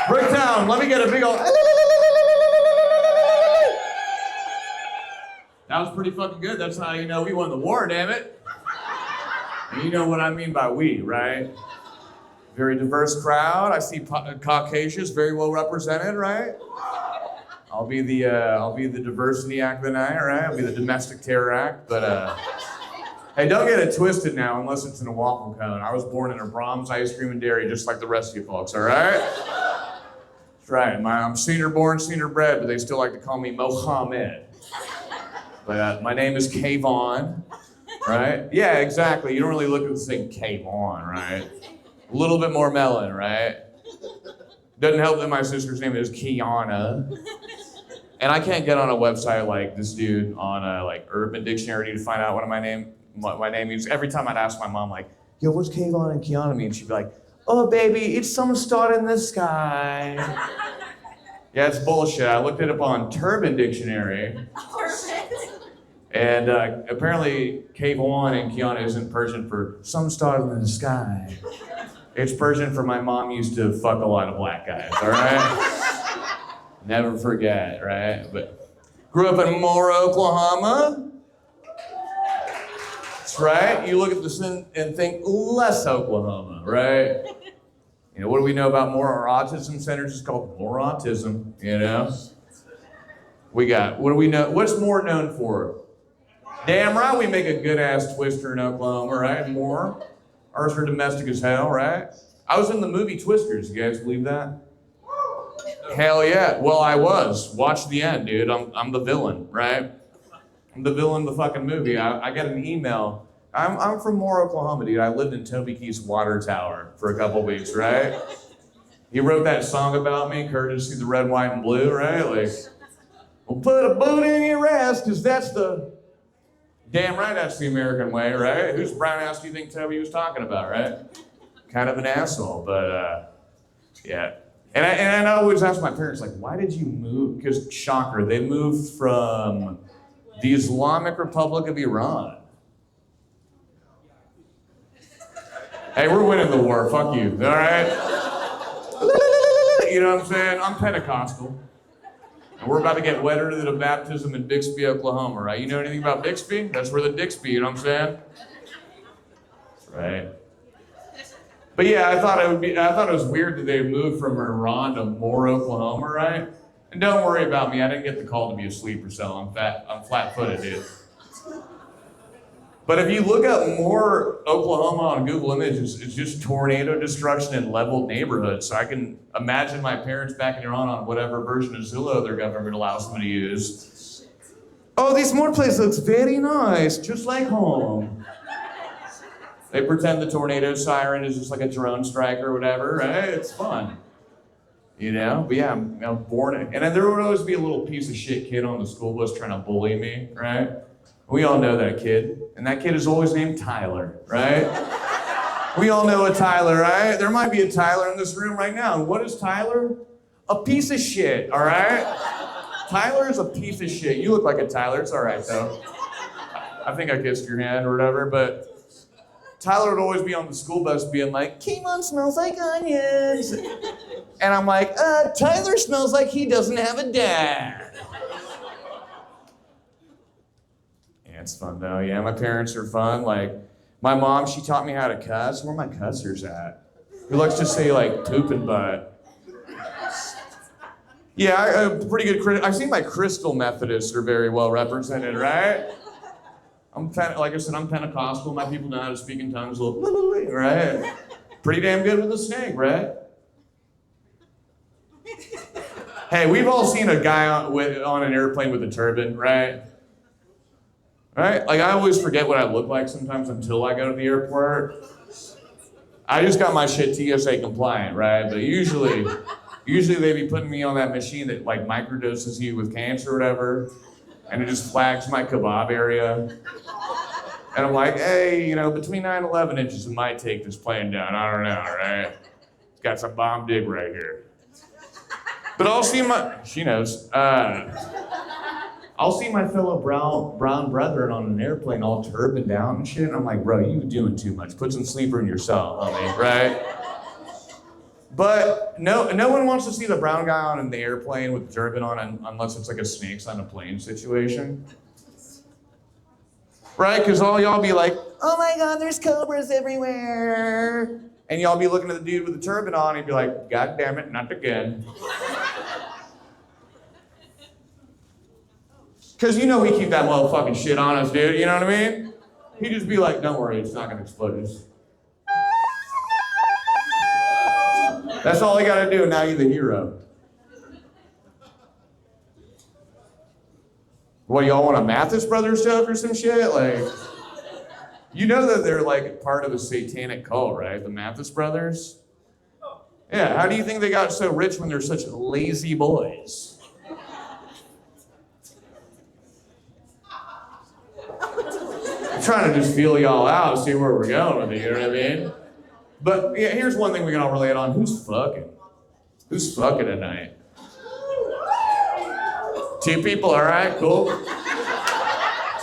Bricktown, let me get a big old. That was pretty fucking good. That's how you know we won the war, damn it. And you know what I mean by we, right? Very diverse crowd. I see Caucasians very well represented, right? I'll be the diversity act of the night, right? I'll be the domestic terror act, but hey, don't get it twisted now unless it's in a waffle cone. I was born in a Brahms ice cream and dairy just like the rest of you folks, all right? That's right. I'm senior born, senior bred, but they still like to call me Mohammed. But my name is Kayvon, right? Yeah, exactly. You don't really look at the thing Kayvon, right? A little bit more melon, right? Doesn't help that my sister's name is Kiana. And I can't get on a website like this dude on like Urban Dictionary to find out what my name means. Every time I'd ask my mom, like, yo, what's Kayvon and Kiana mean? She'd be like, oh, baby, it's some star in the sky. Yeah, it's bullshit. I looked it up on Turban Dictionary. And apparently, Kayvon and Kiana isn't Persian for some star in the sky. It's Persian for my mom used to fuck a lot of black guys, all right? Never forget, right? But grew up in Moore, Oklahoma. That's right. You look at this and think less Oklahoma, right? You know, what do we know about Moore? Our autism center is called Moore Autism, you know? What do we know? What's Moore known for? Damn right, we make a good-ass Twister in Oklahoma, right? Moore. Ours are domestic as hell, right? I was in the movie Twisters. You guys believe that? Hell yeah. Well, I was. Watch the end, dude. I'm the villain, right? I'm the villain of the fucking movie. I got an email. I'm from Moore, Oklahoma, dude. I lived in Toby Keith's water tower for a couple weeks, right? He wrote that song about me, courtesy the red, white, and blue, right? Like, we'll put a boot in your ass, because that's the... Damn right, that's the American way, right? Whose brown ass do you think Toby was talking about, right? Kind of an asshole, but yeah. And I always ask my parents, like, why did you move? Because, shocker, they moved from the Islamic Republic of Iran. Hey, we're winning the war, fuck you, all right? You know what I'm saying? I'm Pentecostal. And we're about to get wedded to the baptism in Bixby, Oklahoma, right? You know anything about Bixby? That's where the Dixby, you know what I'm saying? Right. But yeah, I thought it was weird that they moved from Iran to Moore, Oklahoma, right? And don't worry about me, I didn't get the call to be a sleeper cell. I'm flat-footed, dude. But if you look up Moore, Oklahoma on Google Images, it's just tornado destruction in leveled neighborhoods. So I can imagine my parents back in Iran on whatever version of Zillow their government allows them to use. Oh, this Moore place looks very nice, just like home. They pretend the tornado siren is just like a drone strike or whatever, right? It's fun. You know? But yeah, I'm born in, and then there would always be a little piece of shit kid on the school bus trying to bully me, right? We all know that kid, and that kid is always named Tyler, right? We all know a Tyler, right? There might be a Tyler in this room right now. And what is Tyler? A piece of shit, all right? Tyler is a piece of shit. You look like a Tyler, it's all right though. I think I kissed your hand or whatever, but Tyler would always be on the school bus being like, Kayvon smells like onions. And I'm like, Tyler smells like he doesn't have a dad. It's fun though, yeah, my parents are fun. Like, my mom, she taught me how to cuss. Where are my cussers at? Who likes to say like poop and butt? Yeah, pretty good. I see my Crystal Methodists are very well represented, right? Like I said, I'm Pentecostal. My people know how to speak in tongues, right? Pretty damn good with a snake, right? Hey, we've all seen a guy on an airplane with a turban, right? Right? Like, I always forget what I look like sometimes until I go to the airport. I just got my shit TSA compliant, right? But usually they be putting me on that machine that like microdoses you with cancer or whatever, and it just flags my kebab area. And I'm like, hey, between 9 and 11 inches, it might take this plane down. I don't know, right? It's got some bomb dig right here. But she knows. I'll see my fellow brown brethren on an airplane all turbaned down and shit. And I'm like, bro, you doing too much. Put some sleeper in yourself, homie, right? But no one wants to see the brown guy on the airplane with the turban on unless it's like a snakes on a plane situation. Right? Because all y'all be like, oh my God, there's cobras everywhere. And y'all be looking at the dude with the turban on and be like, God damn it, not again. Because we keep that motherfucking shit on us, dude. You know what I mean? He'd just be like, don't worry, it's not going to explode. That's all you got to do, and now you're the hero. What, y'all want a Mathis Brothers joke or some shit? Like, that they're like part of a satanic cult, right? The Mathis Brothers? Yeah, how do you think they got so rich when they're such lazy boys? I'm trying to just feel y'all out, see where we're going with it, you know what I mean? But yeah, here's one thing we can all relate on. Who's fucking? Who's fucking tonight? 2 people, all right, cool.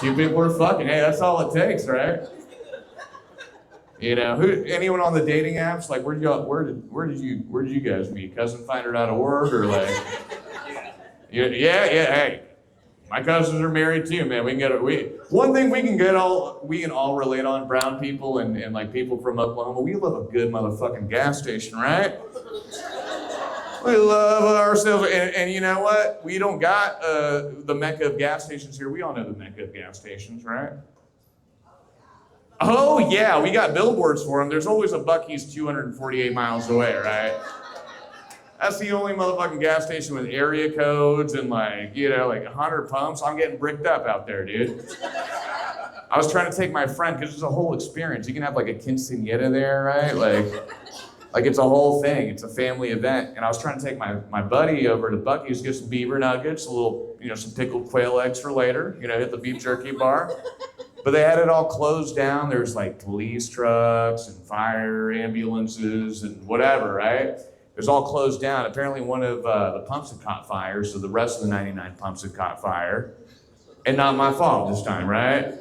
2 people are fucking. Hey, that's all it takes, right? Anyone on the dating apps? Like, where did you guys meet? Cousinfinder.org or like? Yeah. Hey, my cousins are married too, man. One thing we can all relate on. Brown people and like people from Oklahoma. We love a good motherfucking gas station, right? We love ourselves, and you know what? We don't got the mecca of gas stations here. We all know the mecca of gas stations, right? Oh yeah, we got billboards for them. There's always a Buc-ee's 248 miles away, right? That's the only motherfucking gas station with area codes and like 100 pumps. I'm getting bricked up out there, dude. I was trying to take my friend, because it's a whole experience. You can have like a quinceañera there, right? Like it's a whole thing. It's a family event. And I was trying to take my buddy over to Buc-ee's, get some beaver nuggets, a little, some pickled quail eggs for later, hit the beef jerky bar. But they had it all closed down. There's like police trucks and fire ambulances and whatever, right? It was all closed down. Apparently one of the pumps had caught fire, so the rest of the 99 pumps had caught fire. And not my fault this time, right?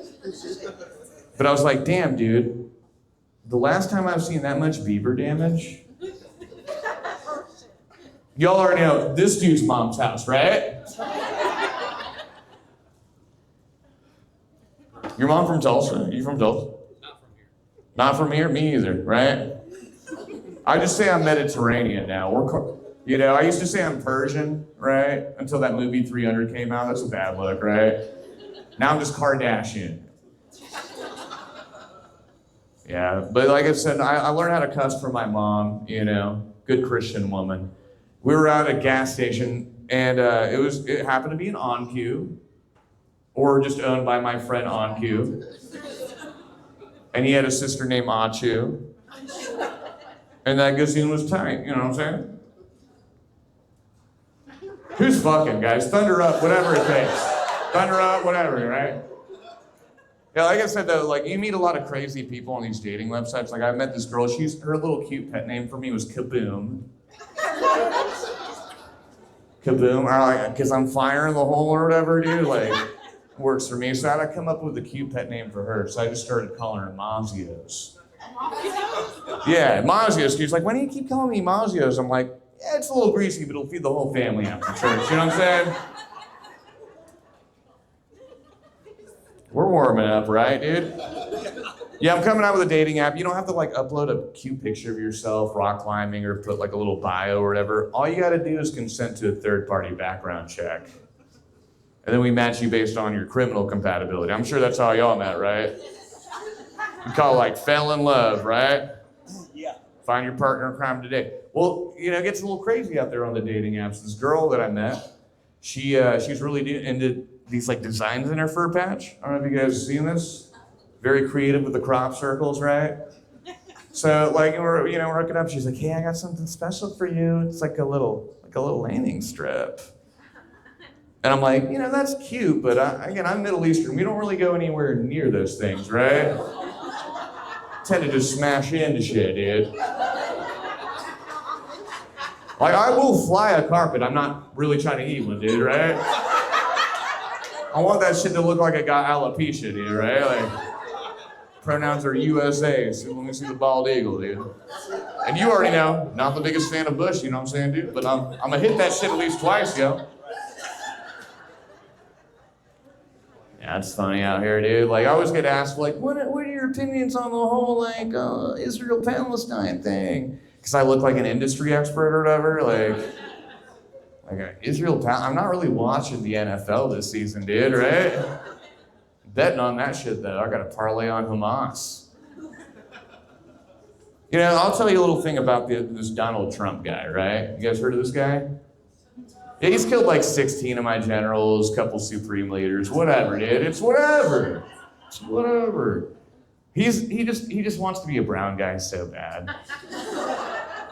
But I was like, damn, dude. The last time I've seen that much beaver damage, y'all already know this dude's mom's house, right? Your mom from Tulsa? You from Tulsa? Not from here. Not from here? Me either, right? I just say I'm Mediterranean now. I used to say I'm Persian, right? Until that movie 300 came out. That's a bad look, right? Now I'm just Kardashian. Yeah, but like I said, I learned how to cuss from my mom, good Christian woman. We were at a gas station, and it happened to be an OnQ, or just owned by my friend OnQ. And he had a sister named Achu. And that gazoon was tight, you know what I'm saying? Who's fucking, guys? Thunder up, whatever it takes. Thunder up, whatever, right? Yeah, like I said though, like you meet a lot of crazy people on these dating websites. Like I met this girl, her little cute pet name for me was Kaboom. Kaboom, or like, cause I'm firing the hole or whatever, dude, like works for me. So I had to come up with a cute pet name for her. So I just started calling her Mazios. Yeah, Mazios. She's like, why do you keep calling me Mazios? I'm like, yeah, it's a little greasy, but it'll feed the whole family after church. You know what I'm saying? We're warming up, right, dude? Yeah, I'm coming out with a dating app. You don't have to like upload a cute picture of yourself rock climbing or put like a little bio or whatever. All you gotta do is consent to a third-party background check. And then we match you based on your criminal compatibility. I'm sure that's how y'all met, right? We call it like fell in love, right? Yeah. Find your partner in crime today. Well, it gets a little crazy out there on the dating apps. This girl that I met, she's really into these like designs in her fur patch. I don't know if you guys have seen this. Very creative with the crop circles, right? So like we're hooking up. She's like, hey, I got something special for you. It's like a little landing strip. And I'm like, that's cute, but again, I'm Middle Eastern. We don't really go anywhere near those things, right? Tend to just smash into shit, dude. Like, I will fly a carpet. I'm not really trying to eat one, dude, right? I want that shit to look like I got alopecia, dude, right? Like, pronouns are USA, so let me see the bald eagle, dude. And you already know, not the biggest fan of Bush, you know what I'm saying, dude? But I'm gonna hit that shit at least twice, yo. Yeah, it's funny out here, dude. Like, I always get asked, like, what are your opinions on the whole, like, Israel-Palestine thing? Because I look like an industry expert or whatever, like I'm not really watching the NFL this season, dude, right? Betting on that shit, though. I got to parlay on Hamas. I'll tell you a little thing about this Donald Trump guy, right? You guys heard of this guy? Yeah, he's killed like 16 of my generals, couple supreme leaders, whatever, dude. It's whatever. It's whatever. He just wants to be a brown guy so bad.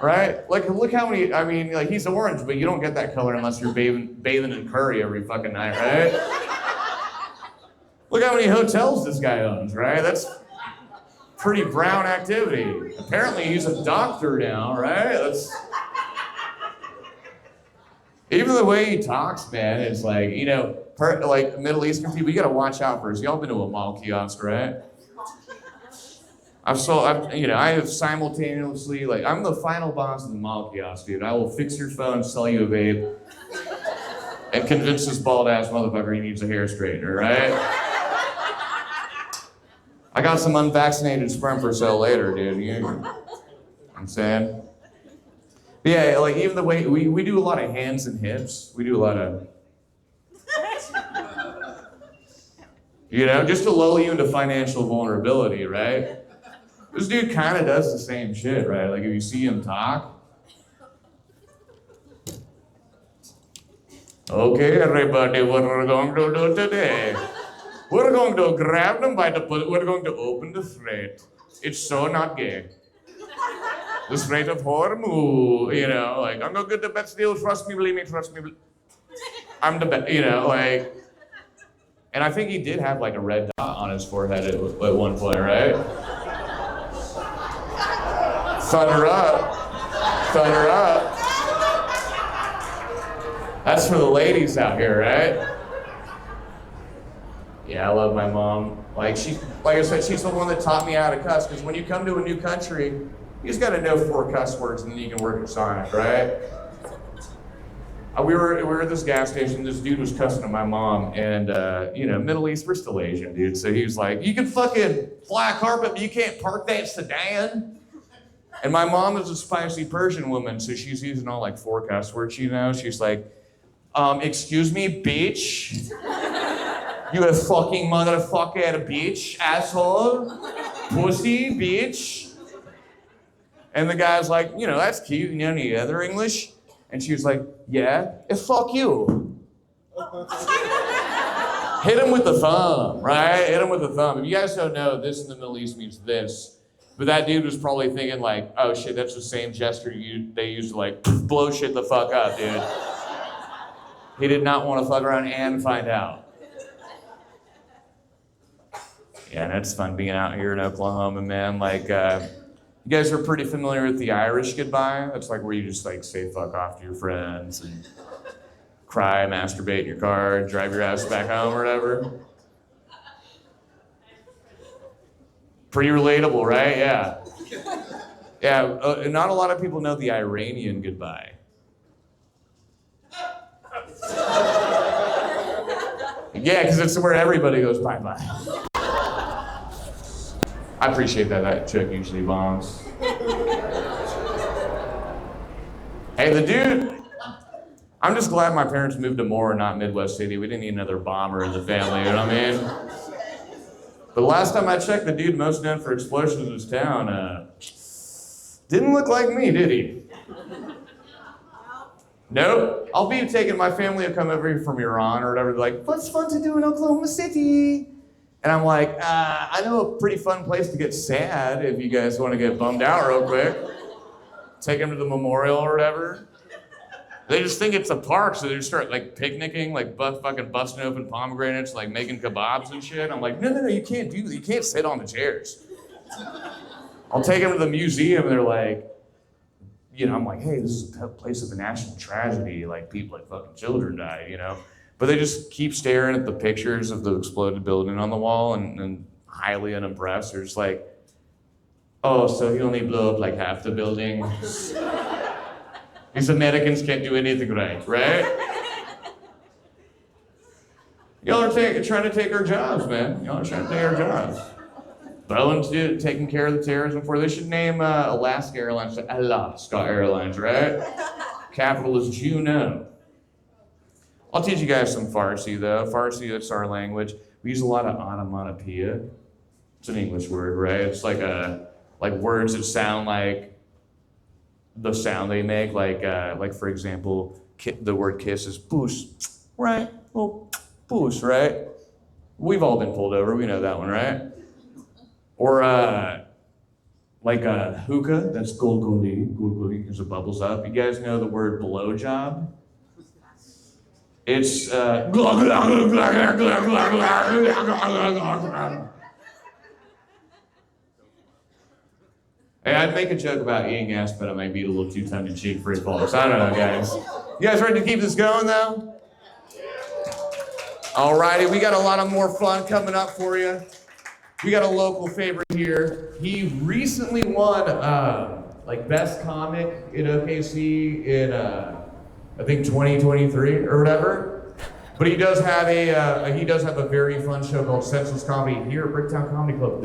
Right? Like, look how many, like, he's orange, but you don't get that color unless you're bathing in curry every fucking night, right? Look how many hotels this guy owns, right? That's pretty brown activity. Apparently he's a doctor now, right? Even the way he talks, man, is like, like Middle Eastern people, you gotta watch out for us. Y'all been to a mall kiosk, right? I have simultaneously, like, I'm the final boss in the mall kiosk, dude. I will fix your phone, sell you a vape, and convince this bald-ass motherfucker he needs a hair straightener, right? I got some unvaccinated sperm for sale later, dude. You know what I'm saying? But yeah, like, even the way, we do a lot of hands and hips. We do a lot of, just to lull you into financial vulnerability, right? This dude kind of does the same shit, right? Like, if you see him talk. Okay, everybody, what we're going to do today? We're going to grab them by the foot. We're going to open the thread. It's so not gay. The Strait of Hormuz, like, I'm gonna get the best deal. Trust me, believe me, trust me. I'm the best, like. And I think he did have like a red dot on his forehead at one point, right? Thunder up. Thunder up. That's for the ladies out here, right? Yeah, I love my mom. Like I said, she's the one that taught me how to cuss, because when you come to a new country, you just gotta know 4 cuss words and then you can work at Sonic, right? We were at this gas station, this dude was cussing at my mom, and Middle East, we're still Asian, dude. So he was like, you can fucking fly a carpet, but you can't park that sedan. And my mom is a spicy Persian woman, so she's using all like 4 cuss words, She's like, excuse me, bitch. You a fucking motherfucker, bitch, asshole, pussy, bitch. And the guy's like, that's cute, any other English? And she was like, yeah, fuck you. Hit him with the thumb, right? Hit him with the thumb. If you guys don't know, this in the Middle East means this. But that dude was probably thinking like, oh shit, that's the same gesture they used to like blow shit the fuck up, dude. He did not want to fuck around and find out. Yeah, and it's fun being out here in Oklahoma, man. Like, you guys are pretty familiar with the Irish goodbye? That's like where you just like say fuck off to your friends and cry, masturbate in your car, drive your ass back home or whatever. Pretty relatable, right? Yeah. Yeah, not a lot of people know the Iranian goodbye. Yeah, because it's where everybody goes bye-bye. I appreciate that. That chick usually bombs. Hey, the dude, I'm just glad my parents moved to Moore, not Midwest City. We didn't need another bomber in the family, you know what I mean? But the last time I checked, the dude most known for explosions in his town, Didn't look like me, did he? Nope. I'll be taking my family to come over here from Iran or whatever. They're like, what's fun to do in Oklahoma City? And I'm like, I know a pretty fun place to get sad if you guys want to get bummed out real quick. Take them to the memorial or whatever. They just think it's a park, so they just start like picnicking, like fucking busting open pomegranates, like making kebabs and shit. I'm like, no, you can't do that. You can't sit on the chairs. I'll take them to the museum, and they're like, I'm like, hey, this is a place of a national tragedy. Like, people, like fucking children died, But they just keep staring at the pictures of the exploded building on the wall and highly unimpressed. They're just like, oh, so he only blew up like half the building. These Americans can't do anything right? Y'all are trying to take our jobs, man. Y'all are trying to take our jobs. Boeing's taking care of the terrorism for. They should name Alaska Airlines Alaska Airlines, right? Capital is Juneau. I'll teach you guys some Farsi, though. Farsi, that's our language. We use a lot of onomatopoeia. It's an English word, right? It's like words that sound like the sound they make. Like for example, the word kiss is puss, right? Well, puss, right? We've all been pulled over. We know that one, right? Or hookah, that's gulguli, because it bubbles up. You guys know the word blowjob? It's Hey, I'd make a joke about eating ass, but I might be a little too tongue-in-cheek for his faults. I don't know, guys. You guys ready to keep this going, though? Alrighty, we got a lot of more fun coming up for you. We got a local favorite here. He recently won best comic in OKC in I think 2023 or whatever. But he does have a very fun show called Senseless Comedy here at Bricktown Comedy Club.